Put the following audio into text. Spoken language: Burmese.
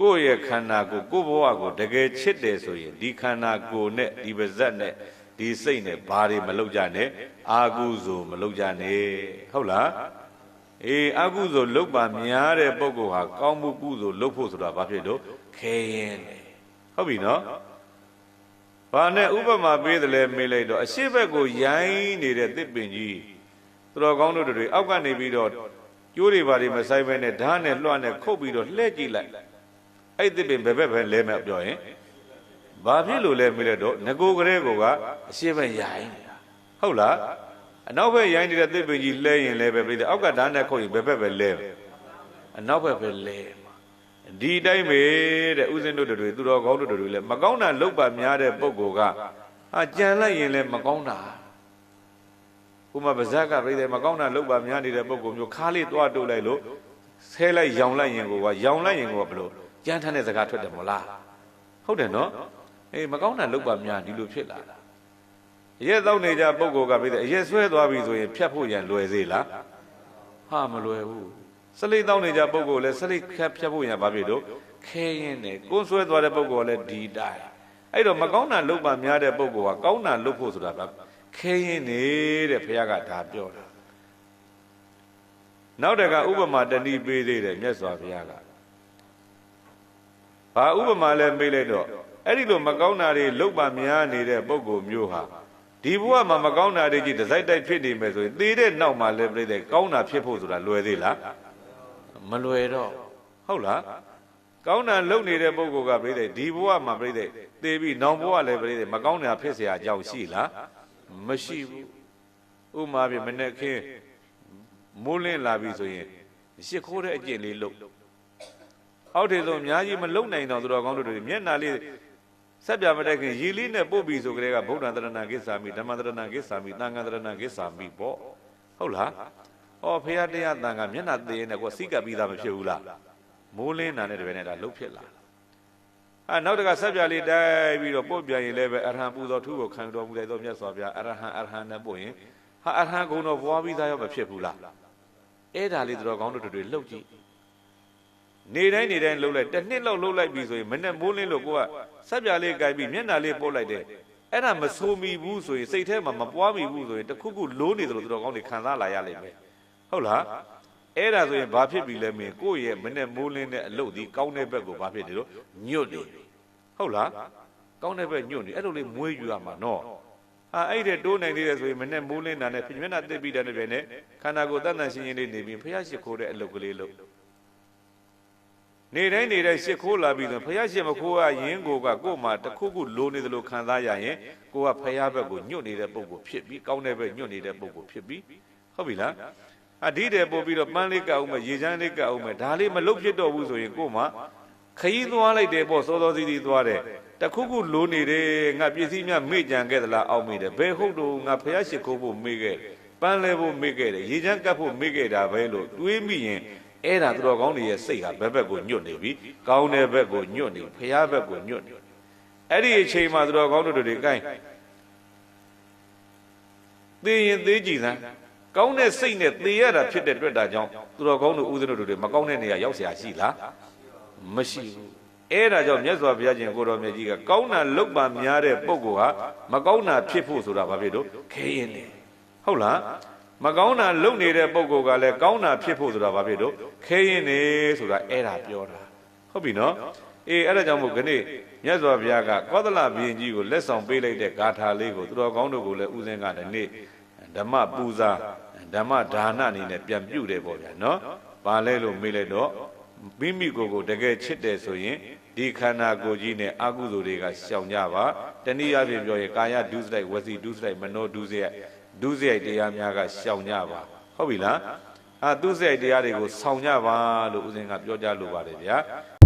ကိုယ့်ရဲ့ခန္ဓာကိုကိုယ့်ဘဝကိုတကယ်ချစ်တယ်ဆိုရင်ဒီခန္ဓာကိုယ်နဲ့ဒီပါးစပ်နဲ့ဒီစိတ်နဲ့ဘာတွေမလုပ်ကြနဲ့အာကုသိုလ်မလုပ်ကြနဲ့ဟုတ်လားအေးအာကုသိုလ်လုပ်ပါများတဲ့ပုဂ္ဂိုလ်ဟာကောင်းမှုကုသိုလ်လုပ်ဖို့ဆိုတာဘာဖြစ်လို့ခဲရင်တယ်ဟုတ်ပြီနော်ဘာနဲ့ဥပမာပေးတယ်လဲမေးလိုက်တော့အရှိဘက်ကိုရိုင်းနေတဲ့တစ်ပင်ကြီးသူတော်ကောင်းတို့တွေအောက်ကနေပြီးတော့ကျိုးတွေဘာတွေမဆိုင်ဘဲနဲ့ဓာတ်နဲ့လွှတ်နဲ့ခုတ်ပြီးတော့လှဲ့ကြည့်လိုက်အဲ့တစ်ပင်ဘယ်ဘက်ပဲလဲမဲ့ပြောရင်ဘာဖြစ်လို့လဲမေးလိုက်တော့ငကိုကလေးကအရှိဘက်ရိုင်းနေတာဟုတ်လားအနောက်ဘက်ရိုင်းနေတဲ့တစ်ပင်ကြီးလှဲရင်လဲပဲပြိတယ်အောက်ကဓာတ်နဲ့ခုတ်ရင်ဘယ်ဘက်ပဲလဲအနောက်ဘက်ပဲလဲဒီတိုင်းပဲတဲ့ဥစဉ်တို့တွေသူတော်ကောင်းတို့တွေလည်းမကောင်းတာလုပ်ပါများတဲ့ပုဂ္ဂိုလ်ကကြံလိုက်ရင်လည်းမကောင်းတာဥမာပါဇက်ကပြိတယ်မကောင်းတာလုပ်ပါများနေတဲ့ပုဂ္ဂိုလ်မျိုးခါးလေးတွားတိုးလိုက်လို့ဆဲလိုက်ရောင်လိုက်ရင်ကိုရောင်လိုက်ရင်ကိုဘလို့ကြမ်းထမ်းတဲ့စကားထွက်တယ်မလားဟုတ်တယ်နော်အေးမကောင်းတာလုပ်ပါများဒီလိုဖြစ်လာတာအရက်တော့နေကြပုဂ္ဂိုလ်ကပြိတယ်အရက်ဆွဲသွားပြီဆိုရင်ဖြတ်ဖို့ရန်လွယ်သေးလားဟာမလွယ်ဘူးစလိတ်တောင်းနေကြပုဂ္ဂိုလ်လည်းစလိတ်ဖြတ်ဖို့ရဘာဖြစ်လို့ခဲရင်နဲ့ကိုယ်ဆွဲသွားတဲ့ပုဂ္ဂိုလ်လည်းဒီတိုင်းအဲ့တော့မကောင်းတာလုပ်ပါများတဲ့ပုဂ္ဂိုလ်ကကောင်းတာလုပ်ဖို့ဆိုတာခဲရင်နေတဲ့ဘုရားကဒါပြောတာနောက်တကဥပမာတဏှိပေးသေးတယ်မြတ်စွာဘုရားကဘာဥပမာလဲမေးလိုက်တော့အဲ့ဒီလိုမကောင်းတာတွေလုပ်ပါများနေတဲ့ပုဂ္ဂိုလ်မျိုးဟာဒီဘဝမှာမကောင်းတာတွေကြီးတစိုက်တိုက်ဖြစ်နေမယ်ဆိုရင်သေတဲ့နောက်မှာလည်းပြိတဲ့ကောင်းတာဖြစ်ဖို့ဆိုတာလွယ်သေးလားမလွယ်တော့ဟုတ်လားကောင်းတာလုပ်နေတဲ့ပုဂ္ဂိုလ်ကပြိတဲ့ဒီဘဝမှာပြိတဲ့သေပြီးနောင်ဘဝလည်းပြိတဲ့မကောင်းတာဖြစ်เสียအကြောင်းရှိလားမရှိဘူးဥမာပြမနဲ့ခင်းမိုးလင်းလာပြီဆိုရင်ရှစ်ခိုးတဲ့အကျင့်လေးလုပ်အောက်ထေဆုံးအများကြီးမလုံနိုင်တော့သူတော်ကောင်းတို့တွေမျက်နှာလေးဆက်ပြမတက်ခင်ရေလေးနဲ့ပုတ်ပြီးဆိုကြတဲ့ကဗုဒ္ဓံတရဏကိစ္ဆာမိဓမ္မတရဏကိစ္ဆာမိသံဃာတရဏကိစ္ဆာမိပေါ့ဟုတ်လားဩဖရာတရားတန်ခါမျက်နှာသေးရင်ကိုစိတ်ကပ်ပြီးသားမဖြစ်ဘူးလားမိုးလင်းတာနဲ့တပည့်နဲ့ဒါလှုပ်ဖြစ်လာနောက်တကဆက်ပြလေးတိုက်ပြီးတော့ပို့ပြန်ရင်လည်းပဲအရဟံပူဇော်ထုကိုခံတော်မူတဲ့သောမြတ်စွာဘုရားအရဟံနဲ့ပို့ရင်အရဟံဂုဏ်တော်ဘွားပြီးသားရောမဖြစ်ဘူးလားအဲ့ဒါလေးတော်ကောင်းတို့တွေလှုပ်ကြည့်နေတိုင်းလှုပ်လိုက်တစ်နှစ်လောက်လှုပ်လိုက်ပြီဆိုရင်မနဲ့မိုးလင်းလို့ကိုကဆက်ပြလေးကြိုက်ပြီးမျက်နှာလေးပို့လိုက်တယ်အဲ့ဒါမဆိုးမိဘူးဆိုရင်စိတ်ထဲမှာမပွားမိဘူးဆိုရင်တခုခုလိုးနေတယ်လို့တော်ကောင်းတွေခံစားလာရလိမ့်မယ်ဟုတ်လားအဲ့ဒါဆိုရင်ဘာဖြစ်ပြီလဲမင်းကိုယ့်ရဲ့မနဲ့မိုးလင်းတဲ့အလုပ်ဒီကောင်းတဲ့ဘက်ကိုဘာဖြစ်တယ်လို့ညွတ်နေဟုတ်လားကောင်းတဲ့ဘက်ညွတ်နေအဲ့လိုလေးမွေးယူရမှာနော်အဲ့ဒီတိုးနိုင်သေးတယ်ဆိုရင်မနဲ့မိုးလင်းတာနဲ့မျက်နှာတက်ပြီးတဲ့နေ့နဲ့ခန္ဓာကိုယ်တန်တန်ရှင်းရှင်းလေးနေပြီးဖျားရှိခိုးတဲ့အလုပ်ကလေးလုပ်နေတိုင်းရှစ်ခိုးလာပြီးဆိုဖျားရှိမခိုးရရင်ကိုကကို့မှာတခုခုလိုနေသလိုခံစားရရင်ကိုကဖျားဘက်ကိုညွတ်နေတဲ့ပုံကိုဖြစ်ပြီးကောင်းတဲ့ဘက်ညွတ်နေတဲ့ပုံကိုဖြစ်ပြီးဟုတ်ပြီလားဒီတဲ့ပို့ပြီးတော့ပန်းလေးကအောင်မယ်ရေချမ်းလေးကအောင်မယ်ဒါလေးမလုတ်ဖြစ်တော့ဘူးဆိုရင်ကို့မှာခရီးသွားလိုက်တယ်ပေါ့စောစောစီးစီးသွားတယ်တခုခုလိုနေတယ်ငါပစ္စည်းများမေ့ကြံခဲ့သလားအောက်မေ့တယ်ဘယ်ဟုတ်တော့ငါဖျားရှိခိုးဖို့မေ့ခဲ့ပန်းလဲဖို့မေ့ခဲ့တယ်ရေချမ်းကပ်ဖို့မေ့ခဲ့တာပဲလို့တွေးမိရင်အဲ့ဒါသူတော်ကောင်းတွေရဲ့စိတ်ဟာဘက်ဘက်ကိုညွတ်နေပြီကောင်းတဲ့ဘက်ကိုညွတ်နေဖျားဘက်ကိုညွတ်နေအဲ့ဒီအချိန်မှာသူတော်ကောင်းတို့တွေကိုင်းသိရင်သိကြည်စမ်းကောင်းတဲ့စိတ်နဲ့သေရတာဖြစ်တဲ့အတွက်ဒါကြောင့်သူတော်ကောင်းတို့ဦးဇင်းတို့တွေမကောင်းတဲ့နေရာရောက်เสียရှိလားမရှိဘူးအဲ့ဒါကြောင့်မြတ်စွာဘုရားရှင်ကိုတော်မြတ်ကြီးကကောင်းတာလုပ်ပါများတဲ့ပုဂ္ဂိုလ်ဟာမကောင်းတာဖြစ်ဖို့ဆိုတာဘာဖြစ်လို့ခဲရင်နေဟုတ်လားမကောင်းတာလုပ်နေတဲ့ပုဂ္ဂိုလ်ကလည်းကောင်းတာဖြစ်ဖို့ဆိုတာဘာဖြစ်လို့ခဲရင်နေဆိုတာအဲ့ဒါပြောတာဟုတ်ပြီနော်အဲ့ဒါကြောင့်မို့ခဏမြတ်စွာဘုရားကကောသလဘုရင်ကြီးကိုလက်ဆောင်ပေးလိုက်တဲ့ဂါထာလေးကိုသူတော်ကောင်းတို့ကိုလည်းဦးဇင်းကဒီနေ့ဓမ္မပူဇာဓမ္မဒါနအနေနဲ့ပြန်ပြုတယ်ပေါ့ဗျာနော်။ဘာလဲလို့မေးလိုက်တော့မိမိကိုယ်ကိုတကယ်ချစ်တယ်ဆိုရင်ဒီခန္ဓာကိုယ်ကြီးနဲ့အကုသိုလ်တွေကရှောင်ကြပါ။တနည်းအားဖြင့်ပြောရင်ကာယဒုစရိုက်ဝစီဒုစရိုက်မနောဒုစရိုက်တရားများကရှောင်ကြပါ။ဟုတ်ပြီလား။ဒုစရိုက်တရားတွေကိုဆောင်ကြပါလို့ဦးဇင်းကပြောကြလိုပါတယ်ဗျာ။